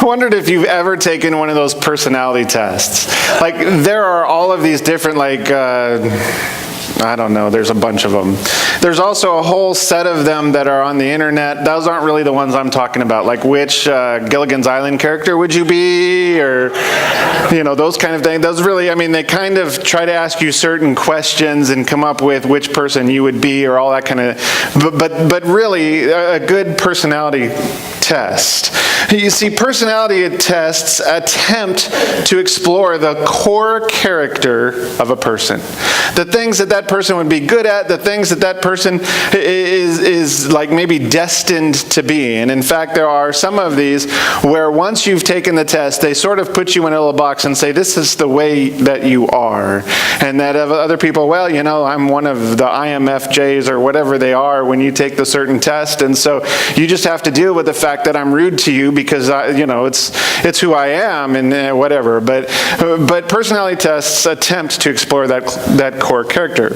wondered if you've ever taken one of those personality tests. Like, there are all of these different, I don't know, there's a bunch of them. There's also a whole set of them that are on the internet. Those aren't really the ones I'm talking about, like which Gilligan's Island character would you be, or, those kind of things. Those really, they kind of try to ask you certain questions and come up with which person you would be, or all that kind of, but really, a good personality test. You see, personality tests attempt to explore the core character of a person. The things that person would be good at, the things that person is like maybe destined to be. And in fact, there are some of these where once you've taken the test, they sort of put you in a little box and say, this is the way that you are. And that other people, well, I'm one of the IMFJs or whatever they are when you take the certain test. And so you just have to deal with the fact that I'm rude to you because, it's who I am and whatever. But personality tests attempt to explore that core character.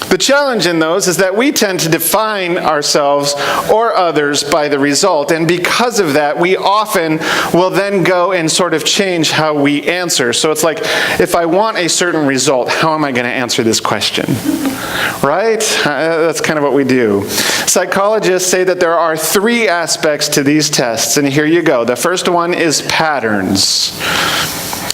The challenge in those is that we tend to define ourselves or others by the result, and because of that, we often will then go and sort of change how we answer. So it's like, if I want a certain result, how am I going to answer this question? Right? That's kind of what we do. Psychologists say that there are 3 aspects to these tests, and here you go. The first one is patterns.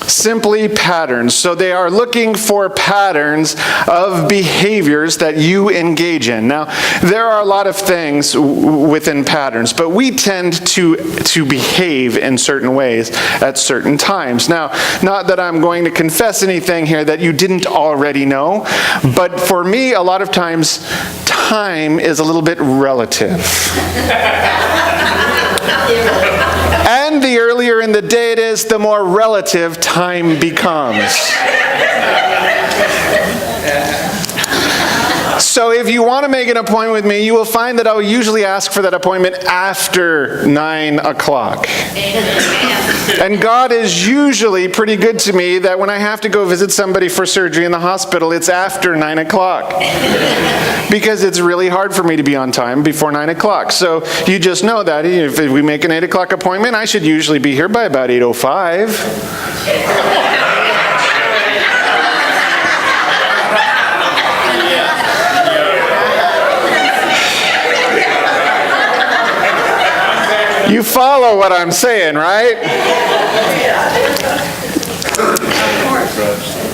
Simply patterns. So they are looking for patterns of behaviors that you engage in. Now, there are a lot of things within patterns, but we tend to behave in certain ways at certain times. Now, not that I'm going to confess anything here that you didn't already know, but for me, a lot of times, time is a little bit relative. And the earlier in the day it is, the more relative time becomes. So if you want to make an appointment with me, you will find that I will usually ask for that appointment after 9 o'clock. And God is usually pretty good to me that when I have to go visit somebody for surgery in the hospital, it's after 9 o'clock. Because it's really hard for me to be on time before 9 o'clock. So you just know that if we make an 8 o'clock appointment, I should usually be here by about 8:05. You follow what I'm saying, right?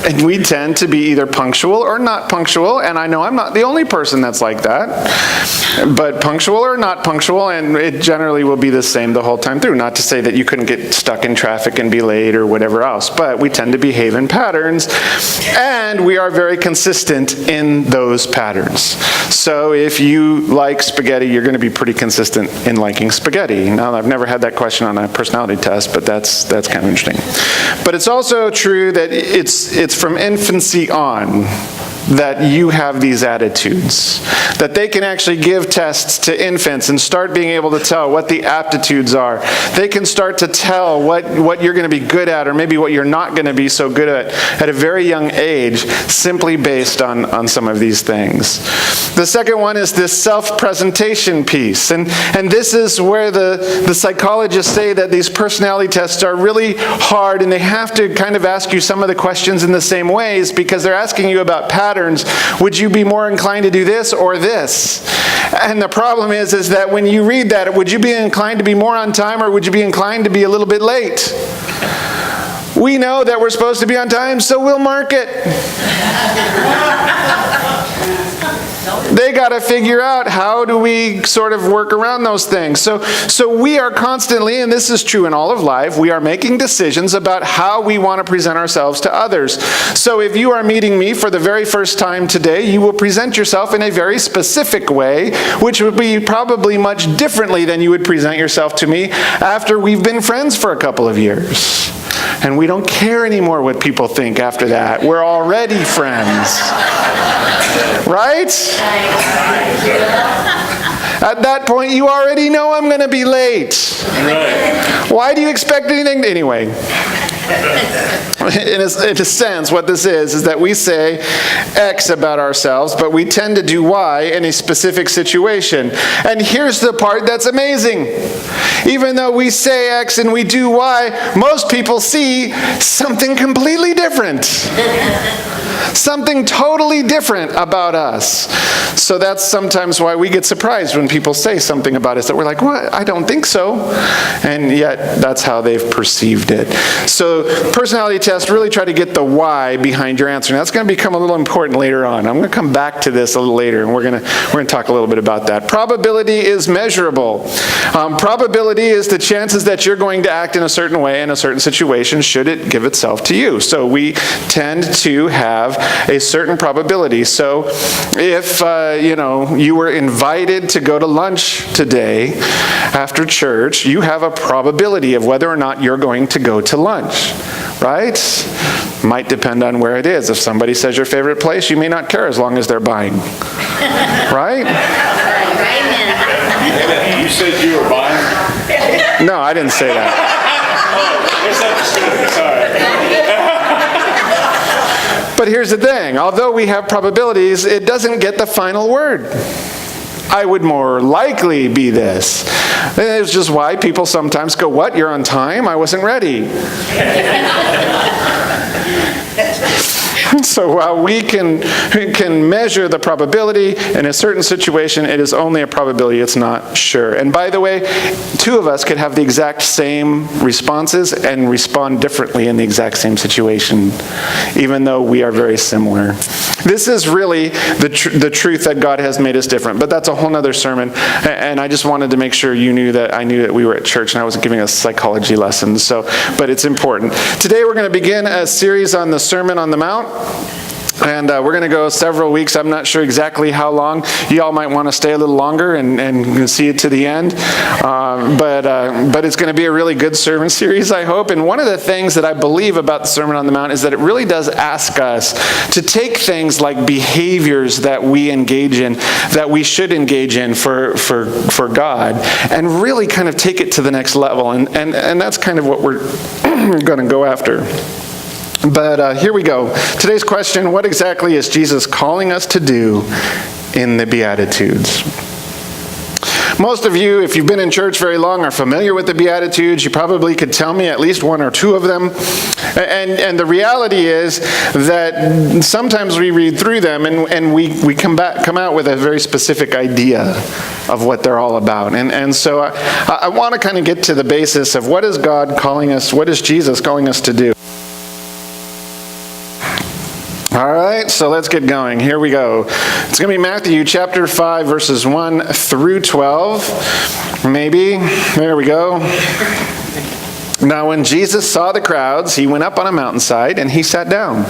And we tend to be either punctual or not punctual, and I know I'm not the only person that's like that, but punctual or not punctual, and it generally will be the same the whole time through. Not to say that you couldn't get stuck in traffic and be late or whatever else, but we tend to behave in patterns, and we are very consistent in those patterns. So if you like spaghetti, you're going to be pretty consistent in liking spaghetti. Now, I've never had that question on a personality test, but that's kind of interesting. But it's also true that it's from infancy on that you have these attitudes. That they can actually give tests to infants and start being able to tell what the aptitudes are. They can start to tell what you're going to be good at, or maybe what you're not going to be so good at a very young age, simply based on some of these things. The second one is this self-presentation piece. And this is where the psychologists say that these personality tests are really hard, and they have to kind of ask you some of the questions in the same ways, because they're asking you about patterns. Would you be more inclined to do this or this? And the problem is that when you read that, would you be inclined to be more on time, or would you be inclined to be a little bit late? We know that we're supposed to be on time, so we'll mark it. They got to figure out, how do we sort of work around those things? So we are constantly, and this is true in all of life, we are making decisions about how we want to present ourselves to others. So if you are meeting me for the very first time today, you will present yourself in a very specific way, which would be probably much differently than you would present yourself to me after we've been friends for a couple of years. And we don't care anymore what people think after that. We're already friends. Right? At that point, you already know I'm going to be late. Right. Why do you expect anything? Anyway, in a sense, what this is that we say X about ourselves, but we tend to do Y in a specific situation. And here's the part that's amazing. Even though we say X and we do Y, most people see something completely different. Something totally different about us. So that's sometimes why we get surprised when people say something about us that we're like, what? I don't think so. And yet that's how they've perceived it. So personality tests really try to get the why behind your answer. And that's going to become a little important later on. I'm going to come back to this a little later, and we're going to talk a little bit about that. Probability is measurable. Probability is the chances that you're going to act in a certain way in a certain situation should it give itself to you. So we tend to have a certain probability. So if you were invited to go to lunch today after church, you have a probability of whether or not you're going to go to lunch, right? Might depend on where it is. If somebody says your favorite place, you may not care as long as they're buying, right? You said you were buying? No, I didn't say that. But here's the thing. Although we have probabilities, it doesn't get the final word. I would more likely be this. It's just why people sometimes go, what, you're on time? I wasn't ready. So while we can measure the probability in a certain situation, it is only a probability, it's not sure. And by the way, two of us could have the exact same responses and respond differently in the exact same situation, even though we are very similar. This is really the truth that God has made us different, but that's a whole other sermon, and I just wanted to make sure you knew that I knew that we were at church and I wasn't giving a psychology lesson, but it's important. Today we're going to begin a series on the Sermon on the Mount. And we're going to go several weeks. I'm not sure exactly how long. You all might want to stay a little longer and see it to the end. But it's going to be a really good sermon series, I hope. And one of the things that I believe about the Sermon on the Mount is that it really does ask us to take things like behaviors that we engage in, that we should engage in for God, and really kind of take it to the next level. And that's kind of what we're going to go after. But here we go. Today's question, what exactly is Jesus calling us to do in the Beatitudes? Most of you, if you've been in church very long, are familiar with the Beatitudes. You probably could tell me at least one or two of them. And the reality is that sometimes we read through them and we come out with a very specific idea of what they're all about. And so I want to kind of get to the basis of what is God calling us, what is Jesus calling us to do? All right, so let's get going. Here we go. It's going to be Matthew chapter 5, verses 1 through 12. Maybe. There we go. Now when Jesus saw the crowds, he went up on a mountainside and he sat down.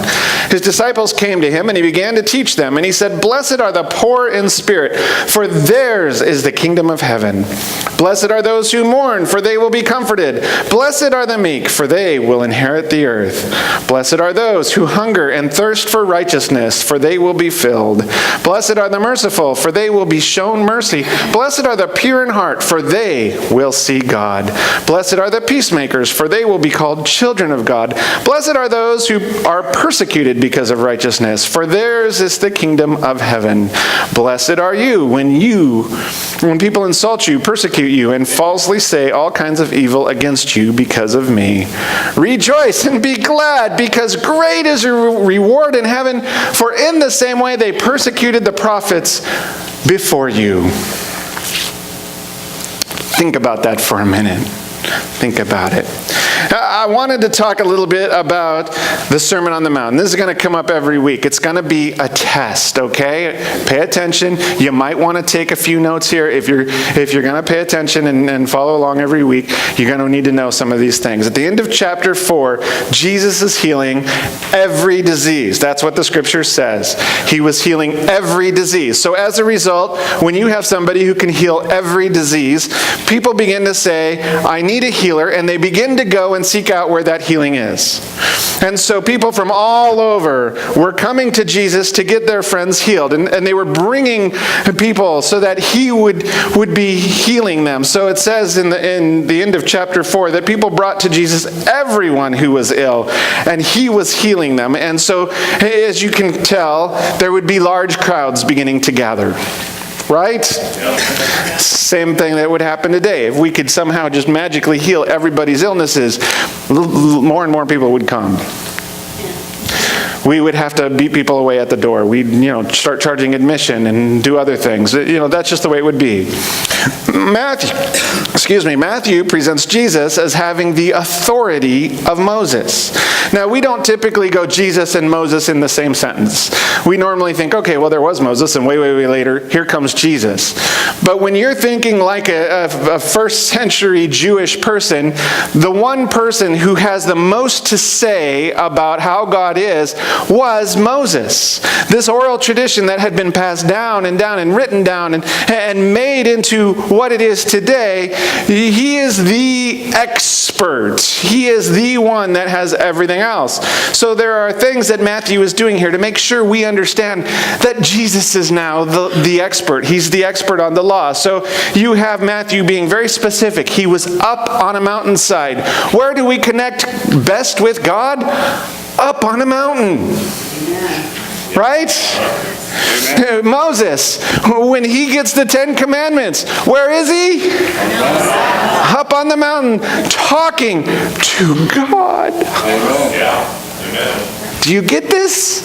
His disciples came to him and he began to teach them. And he said, "Blessed are the poor in spirit, for theirs is the kingdom of heaven. Blessed are those who mourn, for they will be comforted. Blessed are the meek, for they will inherit the earth. Blessed are those who hunger and thirst for righteousness, for they will be filled. Blessed are the merciful, for they will be shown mercy. Blessed are the pure in heart, for they will see God. Blessed are the peacemakers, for they will be called children of God. Blessed are those who are persecuted because of righteousness, for theirs is the kingdom of heaven. Blessed are you when people insult you, persecute you, and falsely say all kinds of evil against you because of me. Rejoice and be glad, because great is your reward in heaven, for in the same way they persecuted the prophets before you." Think about that for a minute. Think about it. I wanted to talk a little bit about the Sermon on the Mount. This is going to come up every week. It's going to be a test, okay? Pay attention. You might want to take a few notes here. If you're going to pay attention and follow along every week, you're going to need to know some of these things. At the end of chapter 4, Jesus is healing every disease. That's what the scripture says. He was healing every disease. So as a result, when you have somebody who can heal every disease, people begin to say, "I need a healer," and they begin to go and seek out where that healing is. And so people from all over were coming to Jesus to get their friends healed. And they were bringing people so that he would be healing them. So it says in the end of chapter 4 that people brought to Jesus everyone who was ill, and he was healing them. And so, as you can tell, there would be large crowds beginning to gather. right? Same thing that would happen today. If we could somehow just magically heal everybody's illnesses, more and more people would come. We would have to beat people away at the door. We'd, start charging admission and do other things. That's just the way it would be. Matthew presents Jesus as having the authority of Moses. Now, we don't typically go Jesus and Moses in the same sentence. We normally think, okay, well, there was Moses, and way later, here comes Jesus. But when you're thinking like a first century Jewish person, the one person who has the most to say about how God is was Moses. This oral tradition that had been passed down and written down and made into what it is today, he is the expert. He is the one that has everything else. So there are things that Matthew is doing here to make sure we understand that Jesus is now the expert. He's the expert on the law. So you have Matthew being very specific. He was up on a mountainside. Where do we connect best with God? Up on a mountain. Right? Amen. Moses, when he gets the 10 Commandments, where is he? Up on the mountain, talking to God. Amen. Do you get this?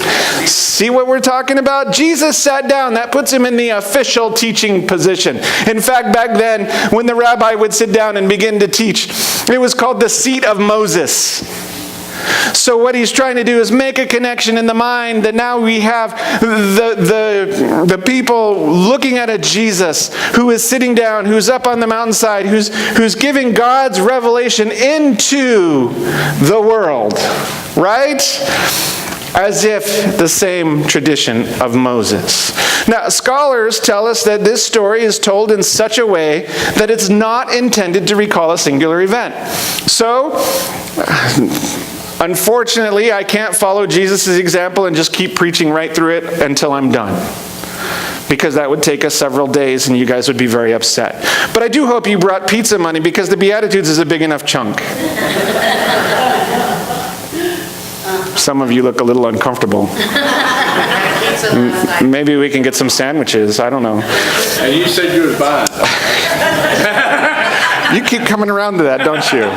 See what we're talking about? Jesus sat down. That puts him in the official teaching position. In fact, back then, when the rabbi would sit down and begin to teach, it was called the seat of Moses. So what he's trying to do is make a connection in the mind that now we have the people looking at a Jesus who is sitting down, who's up on the mountainside, who's giving God's revelation into the world, right? As if the same tradition of Moses. Now, scholars tell us that this story is told in such a way that it's not intended to recall a singular event. So, unfortunately, I can't follow Jesus' example and just keep preaching right through it until I'm done. Because that would take us several days and you guys would be very upset. But I do hope you brought pizza money because the Beatitudes is a big enough chunk. Some of you look a little uncomfortable. Maybe we can get some sandwiches. I don't know. And you said you was buying. You keep coming around to that, don't you?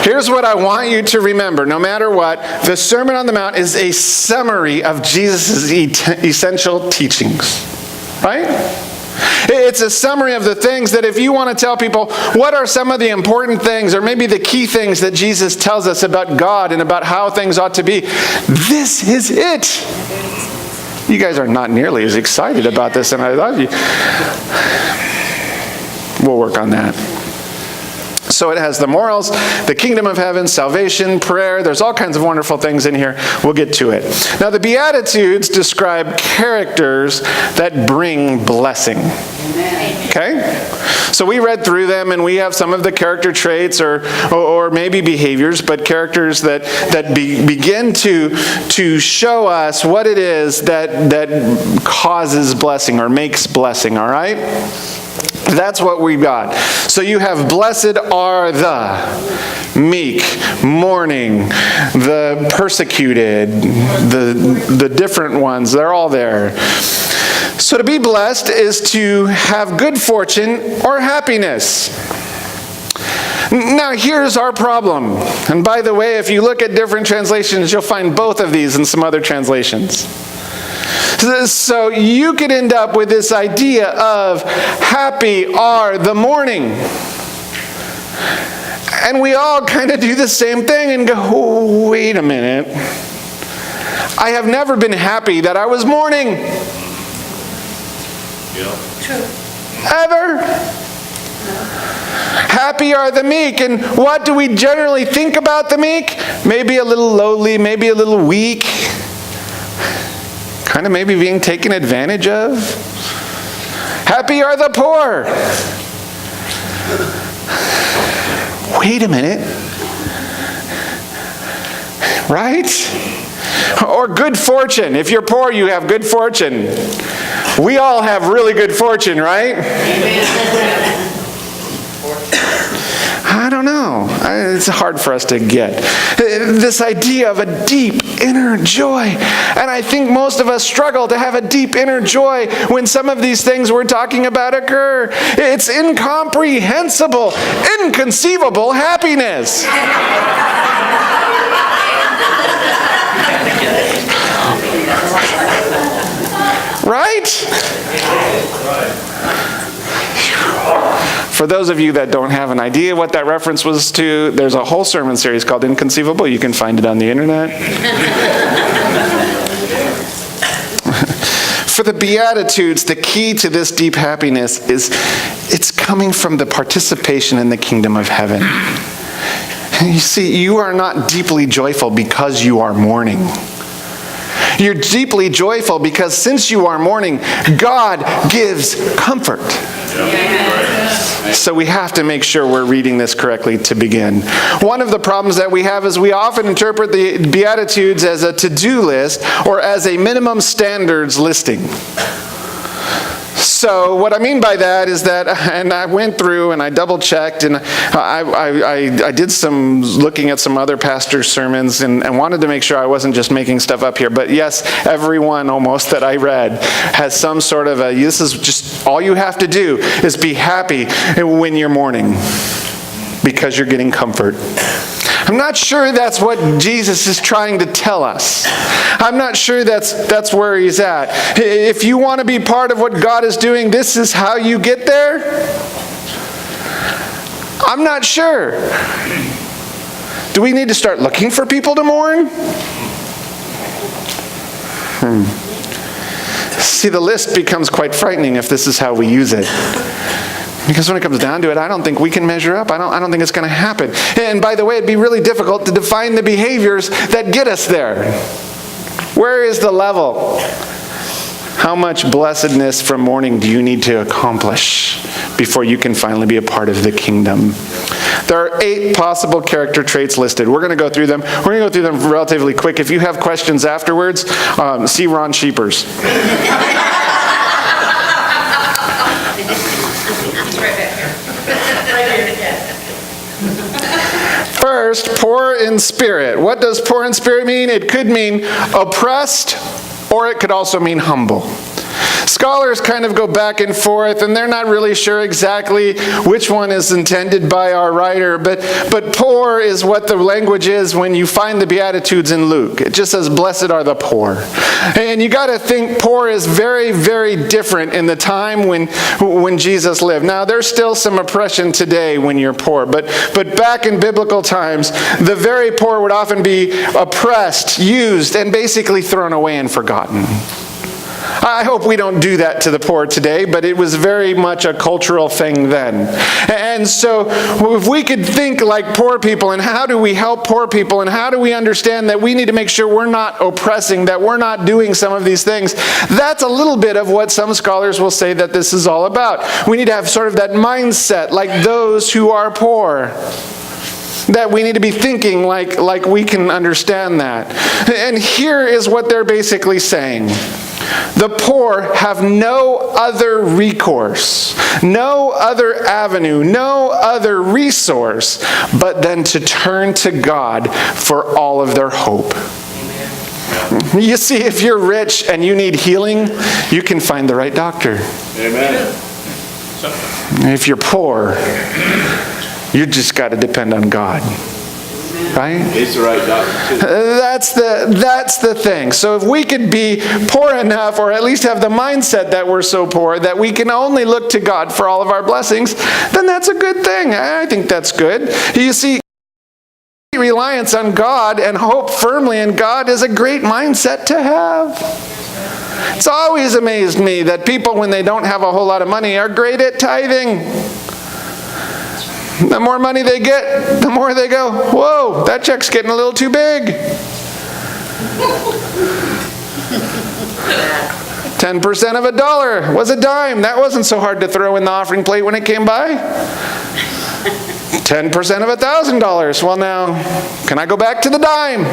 Here's what I want you to remember. No matter what, the Sermon on the Mount is a summary of Jesus' essential teachings. Right? It's a summary of the things that if you want to tell people what are some of the important things or maybe the key things that Jesus tells us about God and about how things ought to be, this is it. You guys are not nearly as excited about this, and I love you. We'll work on that. So it has the morals, the kingdom of heaven, salvation, prayer. There's all kinds of wonderful things in here. We'll get to it. Now, the Beatitudes describe characters that bring blessing. Okay? So we read through them, and we have some of the character traits or maybe behaviors, but characters that begin to show us what it is that causes blessing or makes blessing, all right? That's what we've got. So you have blessed are the meek, mourning, the persecuted, the different ones. They're all there. So to be blessed is to have good fortune or happiness. Now here's our problem. And by the way, if you look at different translations, you'll find both of these in some other translations. So you could end up with this idea of happy are the mourning. And we all kind of do the same thing and go, oh, wait a minute. I have never been happy that I was mourning. Yeah. True. Ever. Happy are the meek. And what do we generally think about the meek? Maybe a little lowly, maybe a little weak. Kind of maybe being taken advantage of. Happy are the poor. Wait a minute. Right? Or good fortune. If you're poor, you have good fortune. We all have really good fortune, right? I don't know. It's hard for us to get. This idea of a deep inner joy. And I think most of us struggle to have a deep inner joy when some of these things we're talking about occur. It's incomprehensible, inconceivable happiness. Right? For those of you that don't have an idea what that reference was to, there's a whole sermon series called Inconceivable. You can find it on the internet. For the Beatitudes, the key to this deep happiness is it's coming from the participation in the kingdom of heaven. You see, you are not deeply joyful because you are mourning. You're deeply joyful because since you are mourning, God gives comfort. So we have to make sure we're reading this correctly to begin. One of the problems that we have is we often interpret the Beatitudes as a to-do list or as a minimum standards listing. So what I mean by that is that, and I went through and I double-checked, and I did some looking at some other pastors' sermons and wanted to make sure I wasn't just making stuff up here. But yes, everyone almost that I read has some sort of this is just, all you have to do is be happy when you're mourning because you're getting comfort. I'm not sure that's what Jesus is trying to tell us. I'm not sure that's where he's at. If you want to be part of what God is doing, this is how you get there? I'm not sure. Do we need to start looking for people to mourn? See, the list becomes quite frightening if this is how we use it. Because when it comes down to it, I don't think we can measure up. I don't think it's going to happen. And by the way, it'd be really difficult to define the behaviors that get us there. Where is the level? How much blessedness from mourning do you need to accomplish before you can finally be a part of the kingdom? There are 8 possible character traits listed. We're going to go through them. We're going to go through them relatively quick. If you have questions afterwards, see Ron Sheepers. First, poor in spirit. What does poor in spirit mean? It could mean oppressed, or it could also mean humble. Scholars kind of go back and forth, and they're not really sure exactly which one is intended by our writer, but poor is what the language is when you find the Beatitudes in Luke. It just says, blessed are the poor. And you got to think poor is very, very different in the time when Jesus lived. Now, there's still some oppression today when you're poor, but back in biblical times, the very poor would often be oppressed, used, and basically thrown away and forgotten. I hope we don't do that to the poor today, but it was very much a cultural thing then. And so if we could think like poor people, and how do we help poor people, and how do we understand that we need to make sure we're not oppressing, that we're not doing some of these things, that's a little bit of what some scholars will say that this is all about. We need to have sort of that mindset like those who are poor. That we need to be thinking like we can understand that. And here is what they're basically saying. The poor have no other recourse, no other avenue, no other resource, but then to turn to God for all of their hope. You see, if you're rich and you need healing, you can find the right doctor. Amen. If you're poor, you just got to depend on God. Right? He's the right doctor, too. That's the thing. So if we could be poor enough, or at least have the mindset that we're so poor that we can only look to God for all of our blessings, then that's a good thing. I think that's good. You see, reliance on God and hope firmly in God is a great mindset to have. It's always amazed me that people, when they don't have a whole lot of money, are great at tithing. The more money they get, the more they go, whoa, that check's getting a little too big. 10% of a dollar was a dime. That wasn't so hard to throw in the offering plate when it came by. 10% of $1,000. Well, now, can I go back to the dime?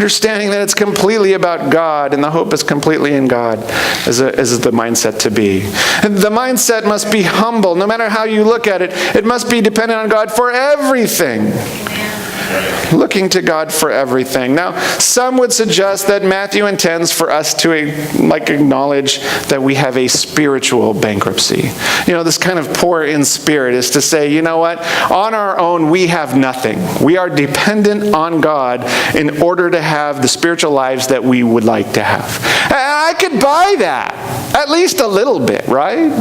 understanding that it's completely about God and the hope is completely in God is the mindset to be. The mindset must be humble. No matter how you look at it, it must be dependent on God for everything. Looking to God for everything. Now, some would suggest that Matthew intends for us to acknowledge that we have a spiritual bankruptcy. This kind of poor in spirit is to say, you know what? On our own, we have nothing. We are dependent on God in order to have the spiritual lives that we would like to have. And I could buy that, at least a little bit, right?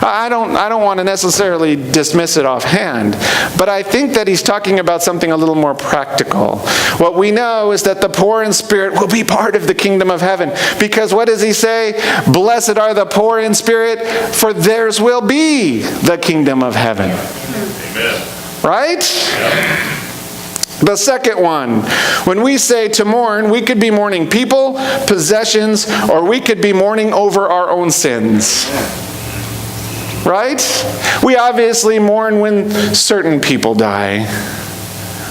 I don't want to necessarily dismiss it offhand, but I think that he's talking about something a little more practical. What we know is that the poor in spirit will be part of the kingdom of heaven. Because what does he say? Blessed are the poor in spirit, for theirs will be the kingdom of heaven. Amen. Right? Yeah. The second one, when we say to mourn, we could be mourning people, possessions, or we could be mourning over our own sins. Right? We obviously mourn when certain people die.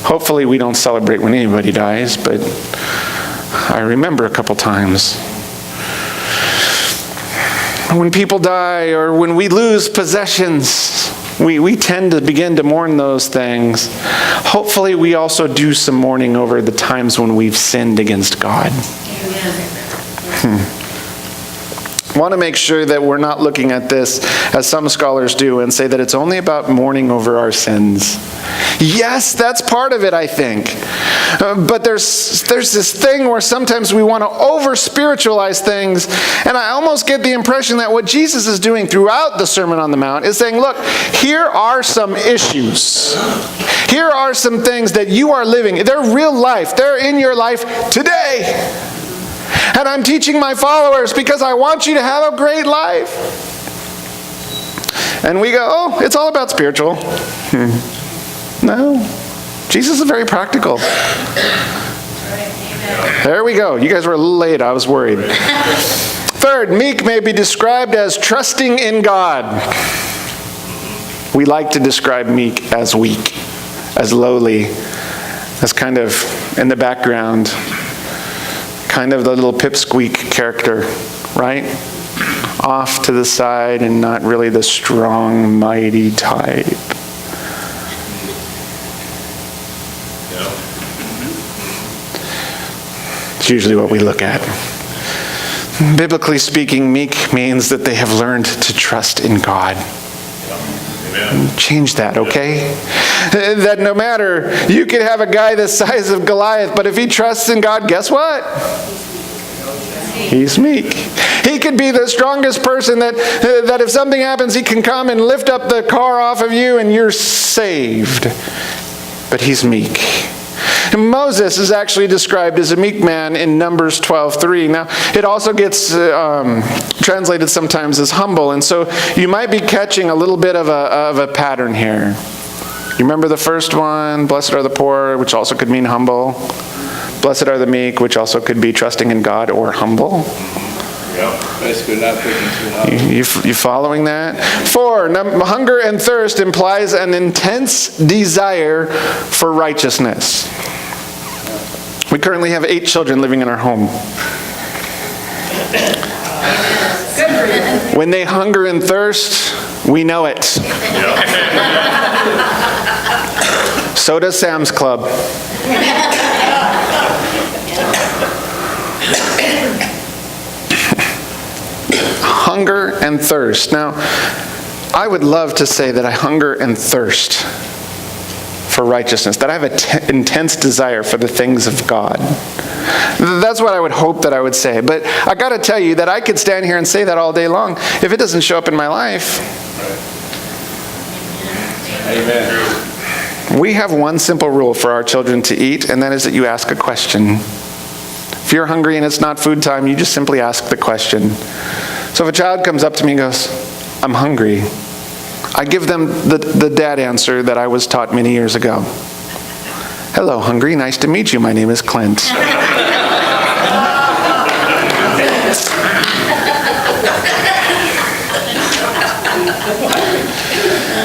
Hopefully we don't celebrate when anybody dies, but I remember a couple times. When people die or when we lose possessions, we tend to begin to mourn those things. Hopefully we also do some mourning over the times when we've sinned against God. I want to make sure that we're not looking at this as some scholars do and say that it's only about mourning over our sins. Yes, that's part of it, I think. But there's this thing where sometimes we want to over-spiritualize things, and I almost get the impression that what Jesus is doing throughout the Sermon on the Mount is saying, look, here are some issues. Here are some things that you are living. They're real life. They're in your life today. And I'm teaching my followers because I want you to have a great life. And we go, oh, it's all about spiritual. No. Jesus is very practical. There we go. You guys were a little late. I was worried. Third, meek may be described as trusting in God. We like to describe meek as weak, as lowly, as kind of in the background. Kind of the little pipsqueak character, right? Off to the side and not really the strong, mighty type. It's usually what we look at. Biblically speaking, meek means that they have learned to trust in God. Change that, okay? That no matter, you could have a guy the size of Goliath, but if he trusts in God, guess what? He's meek. He could be the strongest person that if something happens, he can come and lift up the car off of you and you're saved. But he's meek. Moses is actually described as a meek man in Numbers 12:3. Now, it also gets translated sometimes as humble, and so you might be catching a little bit of a pattern here. You remember the first one, blessed are the poor, which also could mean humble. Blessed are the meek, which also could be trusting in God or humble. Yep, basically not thinking too hard. You following that? 4, hunger and thirst implies an intense desire for righteousness. We currently have 8 children living in our home. When they hunger and thirst, we know it. So does Sam's Club. Hunger and thirst. Now, I would love to say that I hunger and thirst for righteousness, that I have an intense desire for the things of God. That's what I would hope that I would say. But I got to tell you that I could stand here and say that all day long. If it doesn't show up in my life, Amen. We have one simple rule for our children to eat, and that is that you ask a question. If you're hungry and it's not food time, you just simply ask the question. So if a child comes up to me and goes, I'm hungry, I give them the dad answer that I was taught many years ago. Hello, hungry. Nice to meet you. My name is Clint.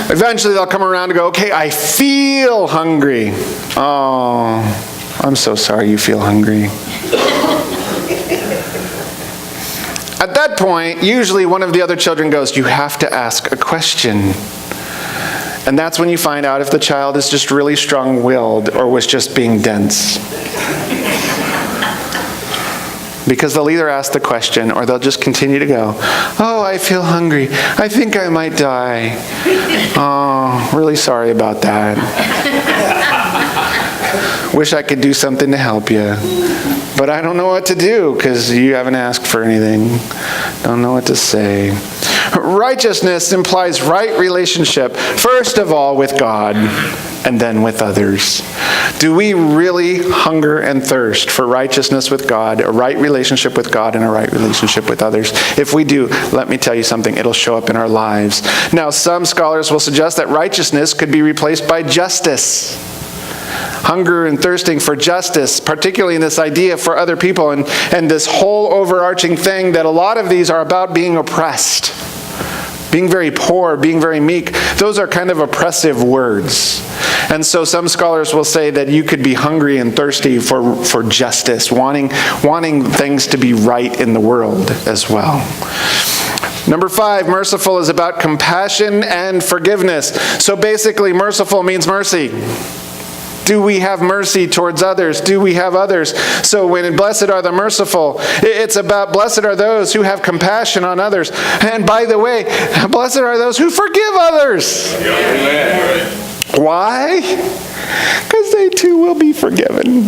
Eventually they'll come around and go, okay, I feel hungry. Oh, I'm so sorry you feel hungry. At that point, usually one of the other children goes, you have to ask a question. And that's when you find out if the child is just really strong-willed or was just being dense. Because they'll either ask the question or they'll just continue to go, oh, I feel hungry. I think I might die. Oh, really sorry about that. Wish I could do something to help you. But I don't know what to do because you haven't asked for anything. Don't know what to say. Righteousness implies right relationship, first of all with God and then with others. Do we really hunger and thirst for righteousness with God, a right relationship with God, and a right relationship with others? If we do, let me tell you something, it'll show up in our lives. Now, some scholars will suggest that righteousness could be replaced by justice. Hunger and thirsting for justice, particularly in this idea for other people, and this whole overarching thing that a lot of these are about being oppressed. Being very poor, being very meek, those are kind of oppressive words. And so some scholars will say that you could be hungry and thirsty for justice, wanting things to be right in the world as well. Number 5, merciful is about compassion and forgiveness. So basically, merciful means mercy. Do we have mercy towards others? Do we have others? So when blessed are the merciful, it's about blessed are those who have compassion on others. And by the way, blessed are those who forgive others. Amen. Why? Because they too will be forgiven.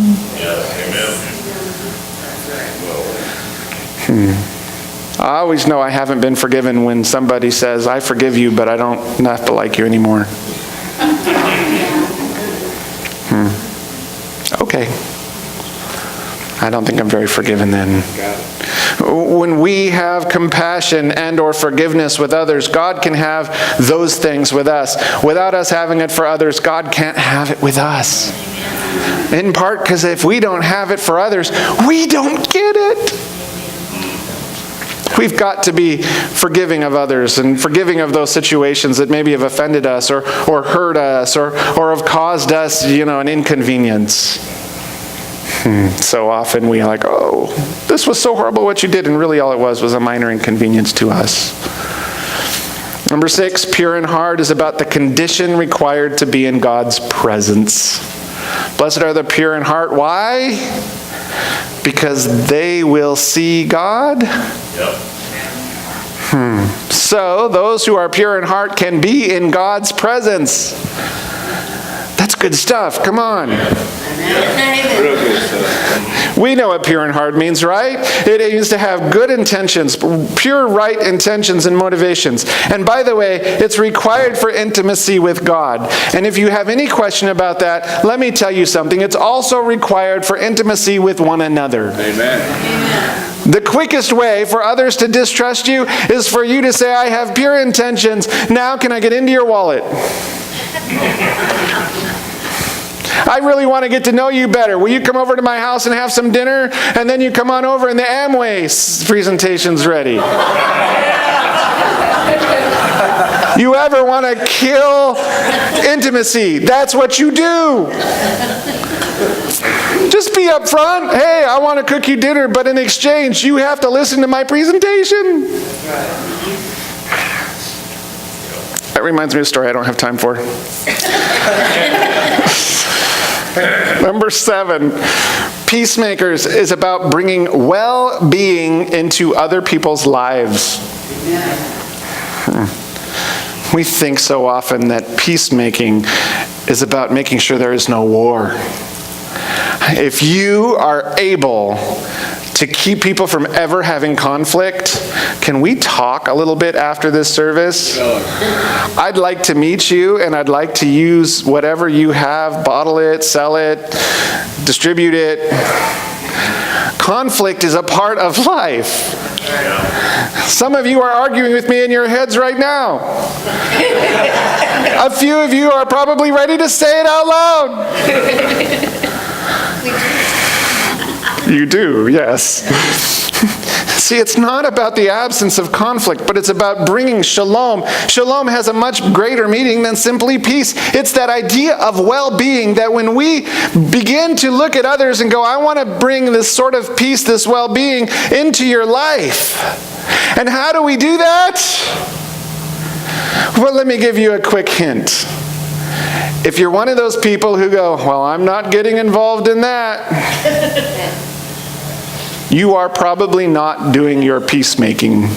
I always know I haven't been forgiven when somebody says, I forgive you, but I don't have to like you anymore. Okay. I don't think I'm very forgiven then. When we have compassion and or forgiveness with others, God can have those things with us. Without us having it for others, God can't have it with us. In part because if we don't have it for others, we don't get it. We've got to be forgiving of others and forgiving of those situations that maybe have offended us or hurt us or have caused us, an inconvenience. So often we are like, oh, this was so horrible what you did, and really all it was a minor inconvenience to us. Number 6, pure in heart is about the condition required to be in God's presence. Blessed are the pure in heart. Why? Because they will see God. Yep. So those who are pure in heart can be in God's presence. That's good stuff. Come on. Real good stuff. We know what pure in heart means, right? It means to have good intentions, pure right intentions and motivations. And by the way, it's required for intimacy with God. And if you have any question about that, let me tell you something. It's also required for intimacy with one another. Amen. The quickest way for others to distrust you is for you to say, I have pure intentions. Now can I get into your wallet? I really want to get to know you better. Will you come over to my house and have some dinner? And then you come on over and the Amway presentation's ready. You ever want to kill intimacy? That's what you do. Just be upfront. Hey, I want to cook you dinner, but in exchange, you have to listen to my presentation. That reminds me of a story I don't have time for. Number 7, peacemakers is about bringing well-being into other people's lives. We think so often that peacemaking is about making sure there is no war. If you are able to keep people from ever having conflict, can we talk a little bit after this service? I'd like to meet you, and I'd like to use whatever you have, bottle it, sell it, distribute it. Conflict is a part of life. Some of you are arguing with me in your heads right now. A few of you are probably ready to say it out loud. You do, yes. See, it's not about the absence of conflict, but it's about bringing shalom. Shalom has a much greater meaning than simply peace. It's that idea of well-being, that when we begin to look at others and go, I want to bring this sort of peace, this well-being into your life. And how do we do that? Well, let me give you a quick hint. If you're one of those people who go, well, I'm not getting involved in that, you are probably not doing your peacemaking.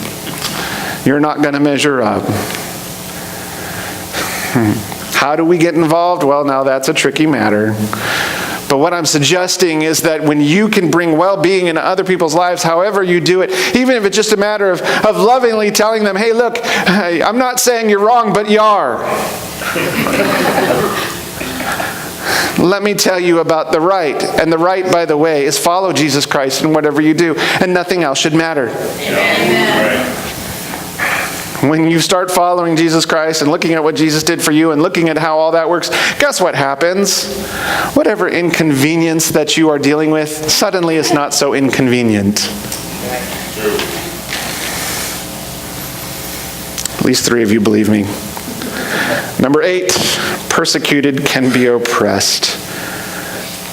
You're not going to measure up. How do we get involved? Well, now that's a tricky matter. But what I'm suggesting is that when you can bring well-being into other people's lives, however you do it, even if it's just a matter of lovingly telling them, hey, look, I'm not saying you're wrong, but you are. Let me tell you about the right. And the right, by the way, is follow Jesus Christ in whatever you do. And nothing else should matter. Amen. When you start following Jesus Christ and looking at what Jesus did for you and looking at how all that works, guess what happens? Whatever inconvenience that you are dealing with suddenly is not so inconvenient. At least 3 of you believe me. Number 8, persecuted can be oppressed.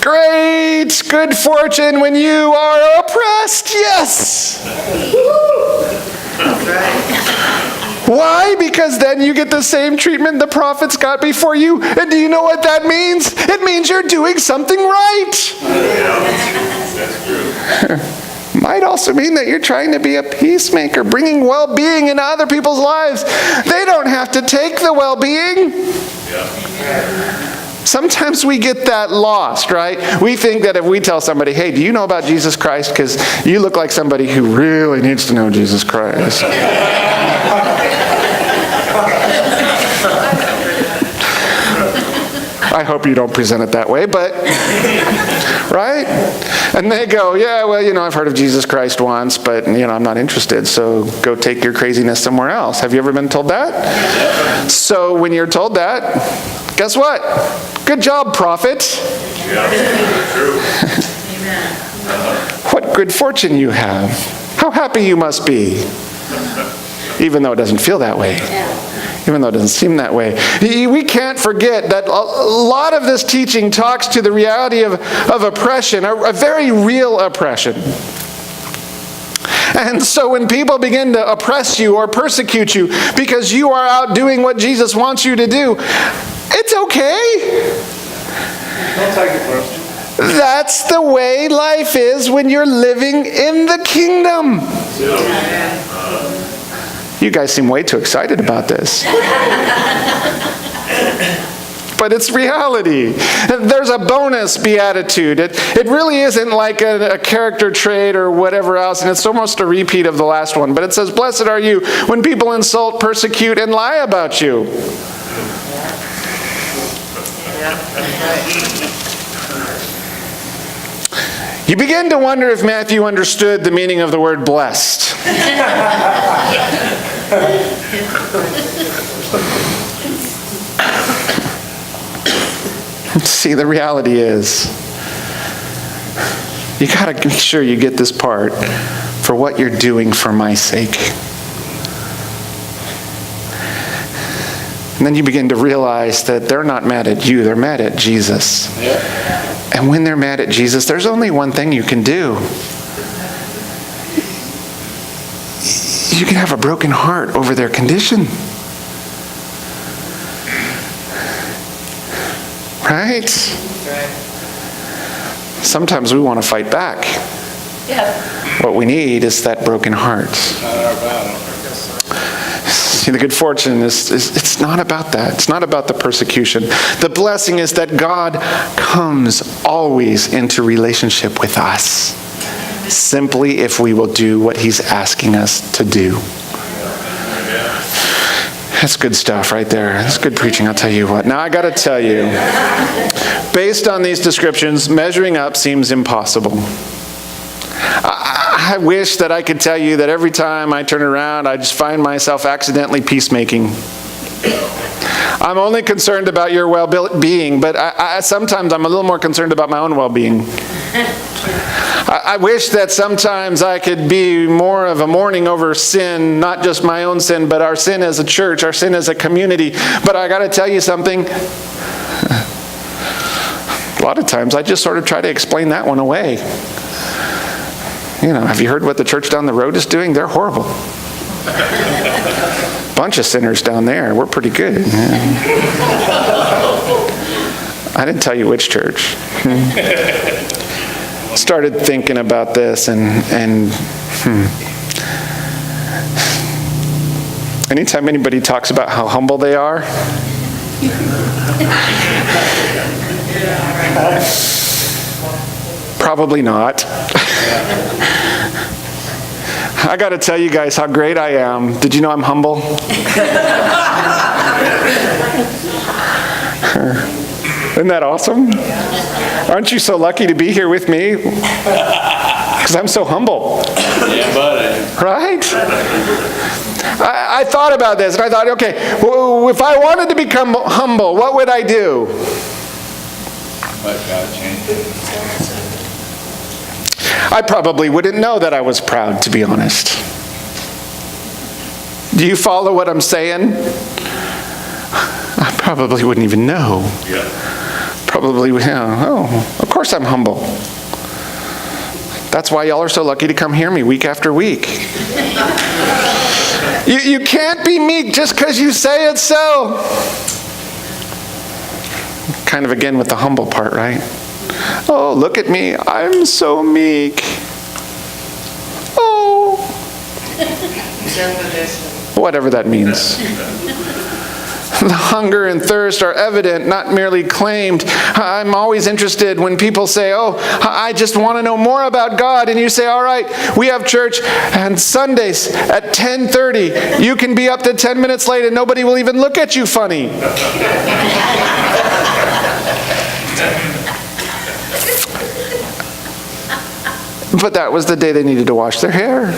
Great good fortune when you are oppressed, yes! Why? Because then you get the same treatment the prophets got before you. And do you know what that means? It means you're doing something right. That's true. Might also mean that you're trying to be a peacemaker, bringing well-being into other people's lives. They don't have to take the well-being. Sometimes we get that lost, right? We think that if we tell somebody, hey, do you know about Jesus Christ? Because you look like somebody who really needs to know Jesus Christ. I hope you don't present it that way, but, right? And they go, yeah, well, I've heard of Jesus Christ once, but, I'm not interested, so go take your craziness somewhere else. Have you ever been told that? So when you're told that, guess what? Good job, prophet. What good fortune you have. How happy you must be. Even though it doesn't feel that way. Even though it doesn't seem that way. We can't forget that a lot of this teaching talks to the reality of oppression, a very real oppression. And so when people begin to oppress you or persecute you because you are out doing what Jesus wants you to do, it's okay. Don't take it personally. That's the way life is when you're living in the kingdom. You guys seem way too excited about this. But it's reality. There's a bonus beatitude. It really isn't like a character trait or whatever else, and it's almost a repeat of the last one. But it says, blessed are you when people insult, persecute, and lie about you. You begin to wonder if Matthew understood the meaning of the word blessed. See, the reality is, you got to make sure you get this part, for what you're doing for my sake. And then you begin to realize that they're not mad at you, they're mad at Jesus. And when they're mad at Jesus, there's only one thing you can do. You can have a broken heart over their condition. Right? Sometimes we want to fight back. What we need is that broken heart. See, the good fortune is it's not about that. It's not about the persecution. The blessing is that God comes always into relationship with us, simply if we will do what He's asking us to do. That's good stuff right there. That's good preaching, I'll tell you what. Now I got to tell you, based on these descriptions, measuring up seems impossible. I wish that I could tell you that every time I turn around, I just find myself accidentally peacemaking. I'm only concerned about your well-being, but sometimes I'm a little more concerned about my own well-being. I wish that sometimes I could be more of a mourning over sin, not just my own sin, but our sin as a church, our sin as a community. But I got to tell you something. A lot of times I just sort of try to explain that one away. Have you heard what the church down the road is doing? They're horrible. Bunch of sinners down there. We're pretty good. I didn't tell you which church. Started thinking about this and anytime anybody talks about how humble they are, probably not. I got to tell you guys how great I am. Did you know I'm humble? Isn't that awesome? Aren't you so lucky to be here with me? Because I'm so humble. Yeah, buddy. Right? I thought about this, and I thought, okay, well, if I wanted to become humble, what would I do? Let God change it. I probably wouldn't know that I was proud, to be honest. Do you follow what I'm saying? I probably wouldn't even know. Yeah. Probably, of course I'm humble. That's why y'all are so lucky to come hear me week after week. You can't be meek just because you say it's so. Kind of again with the humble part, right? Oh, look at me. I'm so meek. Oh. Whatever that means. The hunger and thirst are evident, not merely claimed. I'm always interested when people say, oh, I just want to know more about God. And you say, all right, we have church and Sundays at 10:30. You can be up to 10 minutes late and nobody will even look at you funny. But that was the day they needed to wash their hair.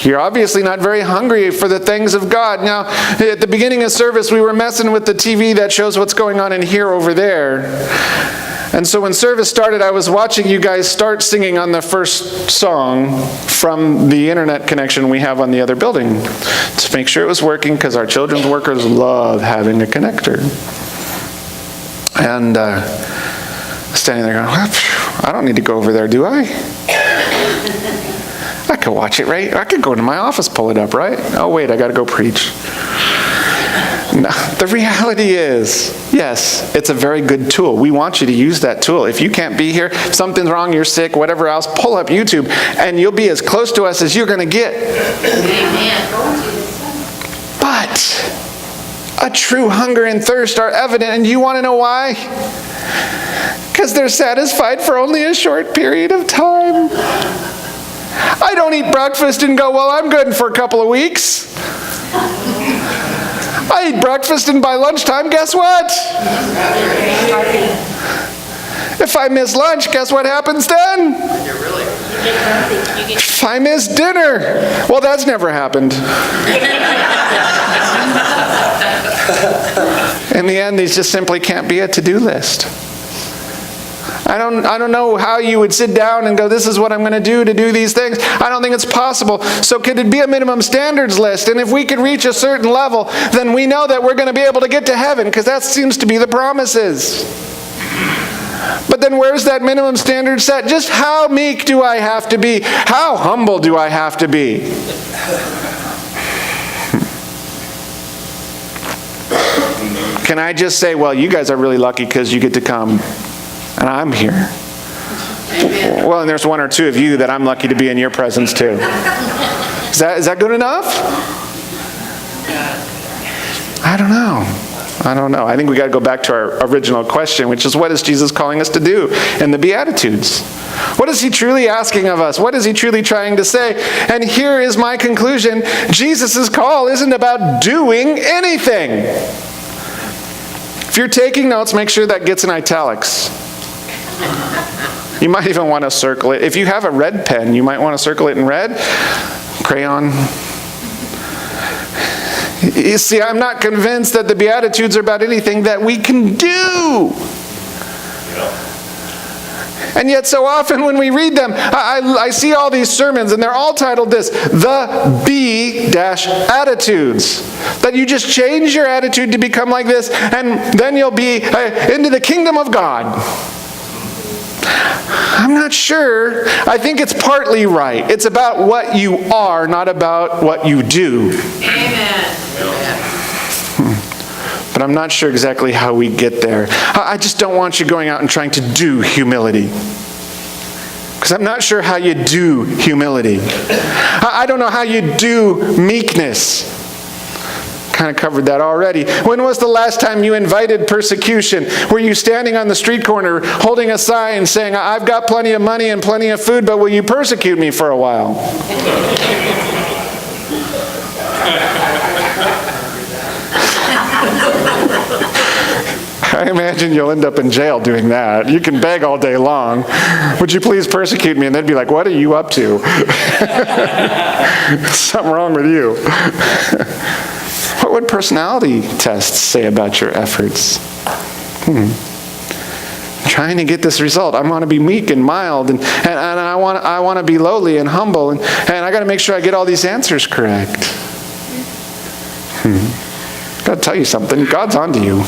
You're obviously not very hungry for the things of God. Now, at the beginning of service, we were messing with the TV that shows what's going on in here over there. And so when service started, I was watching you guys start singing on the first song from the internet connection we have on the other building to make sure it was working, because our children's workers love having a connector. And standing there going, I don't need to go over there, do I? I could watch it, right? I could go into my office, pull it up, right? Oh, wait, I got to go preach. No, the reality is, yes, it's a very good tool. We want you to use that tool. If you can't be here, if something's wrong, you're sick, whatever else, pull up YouTube, and you'll be as close to us as you're going to get. Amen. But a true hunger and thirst are evident, and you want to know why? Because they're satisfied for only a short period of time. I don't eat breakfast and go, well, I'm good for a couple of weeks. I eat breakfast and by lunchtime, guess what? If I miss lunch, guess what happens then? If I miss dinner, well, that's never happened. In the end, these just simply can't be a to-do list. I don't know how you would sit down and go, this is what I'm going to do these things. I don't think it's possible. So could it be a minimum standards list? And if we could reach a certain level, then we know that we're going to be able to get to heaven, because that seems to be the promises. But then where's that minimum standard set? Just how meek do I have to be? How humble do I have to be? Can I just say, well, you guys are really lucky because you get to come. And I'm here. Amen. Well, and there's one or two of you that I'm lucky to be in your presence too. Is that good enough? I don't know. I think we got to go back to our original question, which is, what is Jesus calling us to do in the Beatitudes? What is he truly asking of us? What is he truly trying to say? And here is my conclusion. Jesus' call isn't about doing anything. If you're taking notes, make sure that gets in italics. You might even want to circle it. If you have a red pen, you might want to circle it in red. Crayon. You see, I'm not convinced that the Beatitudes are about anything that we can do. And yet so often when we read them, I see all these sermons and they're all titled this, the B-attitudes. That you just change your attitude to become like this and then you'll be into the kingdom of God. I'm not sure. I think it's partly right. It's about what you are, not about what you do. Amen. But I'm not sure exactly how we get there. I just don't want you going out and trying to do humility. Because I'm not sure how you do humility. I don't know how you do meekness. Kind of covered that already. When was the last time you invited persecution? Were you standing on the street corner holding a sign saying, I've got plenty of money and plenty of food, but will you persecute me for a while? I imagine you'll end up in jail doing that. You can beg all day long. Would you please persecute me? And they'd be like, what are you up to? Something wrong with you. What would personality tests say about your efforts? Trying to get this result. I want to be meek and mild, and I want to be lowly and humble, and I got to make sure I get all these answers correct. Got to tell you something. God's onto you.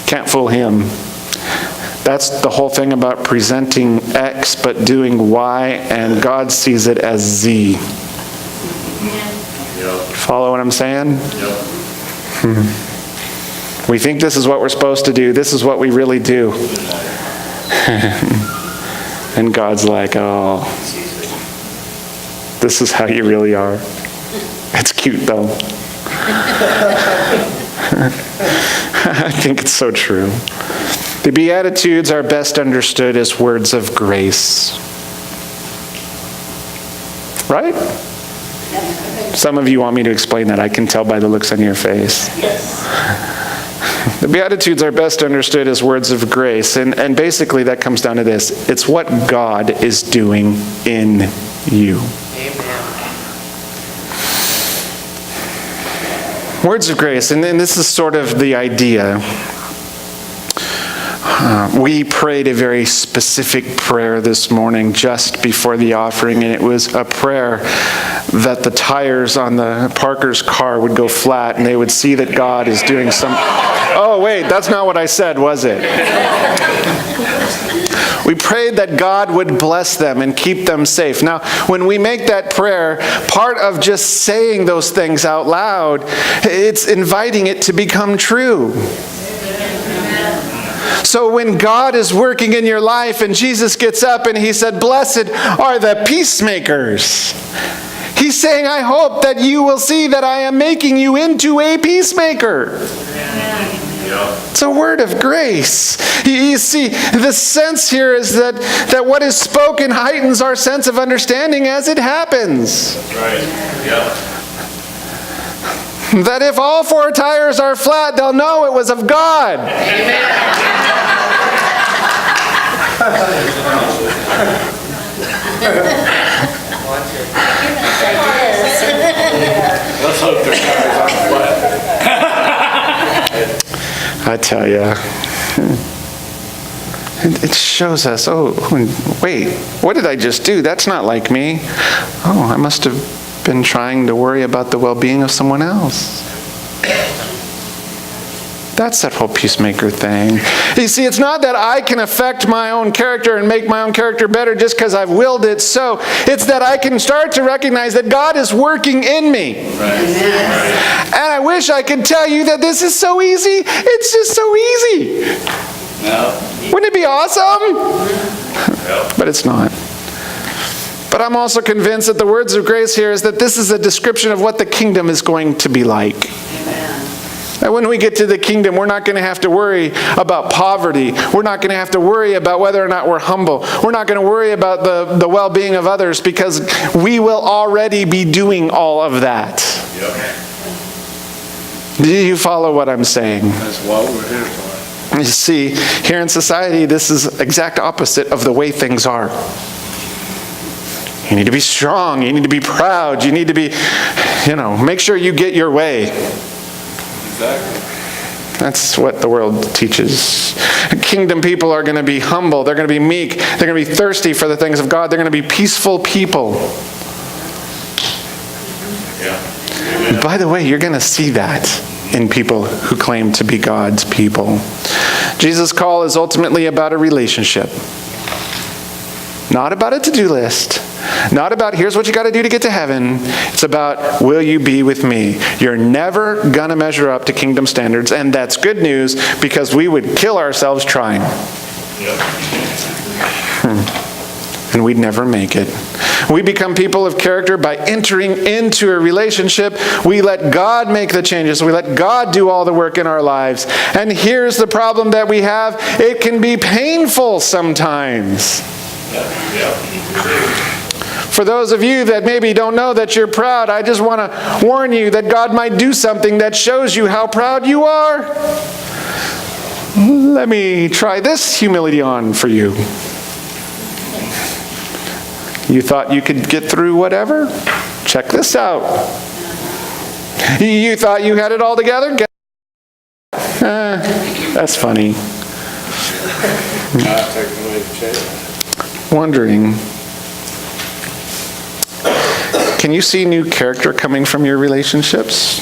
Can't fool him. That's the whole thing about presenting X but doing Y, and God sees it as Z. Follow what I'm saying? We think this is what we're supposed to do. This is what we really do. And God's like, oh, this is how you really are. It's cute though. I think it's so true. The Beatitudes are best understood as words of grace. Right? Some of you want me to explain that. I can tell by the looks on your face. The Beatitudes are best understood as words of grace. And basically that comes down to this. It's what God is doing in you. Words of grace, and then this is sort of the idea. We prayed a very specific prayer this morning just before the offering, and it was a prayer that the tires on the Parker's car would go flat, and they would see that God is doing some... Oh, wait, that's not what I said, was it? We prayed that God would bless them and keep them safe. Now, when we make that prayer, part of just saying those things out loud, it's inviting it to become true. So when God is working in your life and Jesus gets up and he said, "Blessed are the peacemakers," he's saying, I hope that you will see that I am making you into a peacemaker. It's a word of grace. You see, the sense here is that what is spoken heightens our sense of understanding as it happens. Right. Yeah. That if all four tires are flat, they'll know it was of God. Let's hope their tires aren't flat. I tell you, it shows us, oh, wait, what did I just do? That's not like me. Oh, I must have been trying to worry about the well-being of someone else. That's that whole peacemaker thing. You see, it's not that I can affect my own character and make my own character better just because I've willed it so. It's that I can start to recognize that God is working in me. Right. And I wish I could tell you that this is so easy. It's just so easy. No. Wouldn't it be awesome? But it's not. But I'm also convinced that the words of grace here is that this is a description of what the kingdom is going to be like. That when we get to the kingdom, we're not going to have to worry about poverty. We're not going to have to worry about whether or not we're humble. We're not going to worry about the well-being of others because we will already be doing all of that. Yep. Do you follow what I'm saying? That's what we're here for. You see, here in society, this is exact opposite of the way things are. You need to be strong. You need to be proud. You need to be, make sure you get your way. Exactly. That's what the world teaches. Kingdom people are going to be humble. They're going to be meek. They're going to be thirsty for the things of God. They're going to be peaceful people. Yeah. By the way, you're going to see that in people who claim to be God's people. Jesus' call is ultimately about a relationship. Not about a to-do list. Not about here's what you got to do to get to heaven. It's about will you be with me? You're never going to measure up to kingdom standards, and that's good news because we would kill ourselves trying. And we'd never make it. We become people of character by entering into a relationship. We let God make the changes. We let God do all the work in our lives. And here's the problem that we have. It can be painful sometimes. For those of you that maybe don't know that you're proud, I just want to warn you that God might do something that shows you how proud you are. Let me try this humility on for you. You thought you could get through whatever? Check this out. You thought you had it all together? That's funny. Wondering, can you see new character coming from your relationships?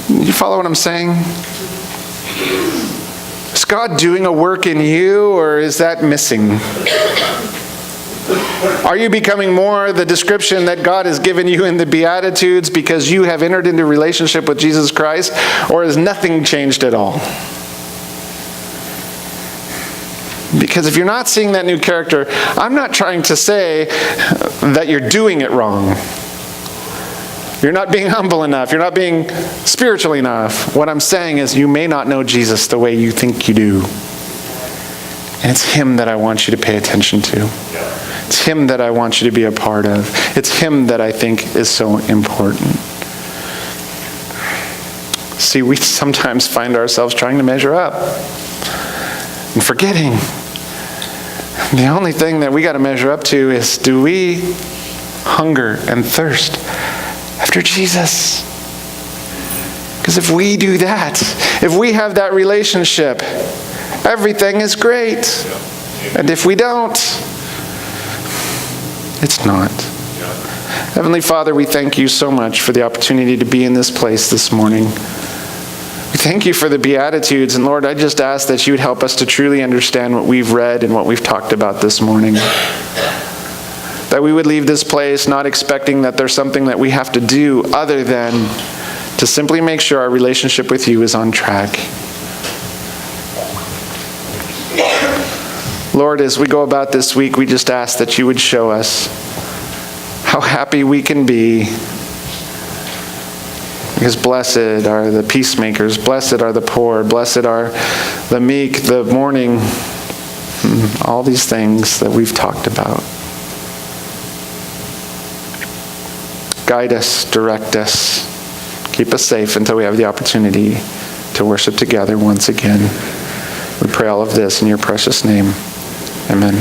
You follow what I'm saying? Is God doing a work in you, or is that missing? Are you becoming more the description that God has given you in the Beatitudes because you have entered into a relationship with Jesus Christ, or has nothing changed at all? Because if you're not seeing that new character, I'm not trying to say that you're doing it wrong. You're not being humble enough. You're not being spiritual enough. What I'm saying is you may not know Jesus the way you think you do. And it's Him that I want you to pay attention to. It's Him that I want you to be a part of. It's Him that I think is so important. See, we sometimes find ourselves trying to measure up and forgetting the only thing that we got to measure up to is, do we hunger and thirst after Jesus? Because if we do that, if we have that relationship, everything is great. And if we don't, it's not. Heavenly Father, we thank you so much for the opportunity to be in this place this morning. We thank you for the Beatitudes, and Lord, I just ask that you would help us to truly understand what we've read and what we've talked about this morning. That we would leave this place not expecting that there's something that we have to do other than to simply make sure our relationship with you is on track. Lord, as we go about this week, we just ask that you would show us how happy we can be. Because blessed are the peacemakers, blessed are the poor, blessed are the meek, the mourning, all these things that we've talked about. Guide us, direct us, keep us safe until we have the opportunity to worship together once again. We pray all of this in your precious name. Amen.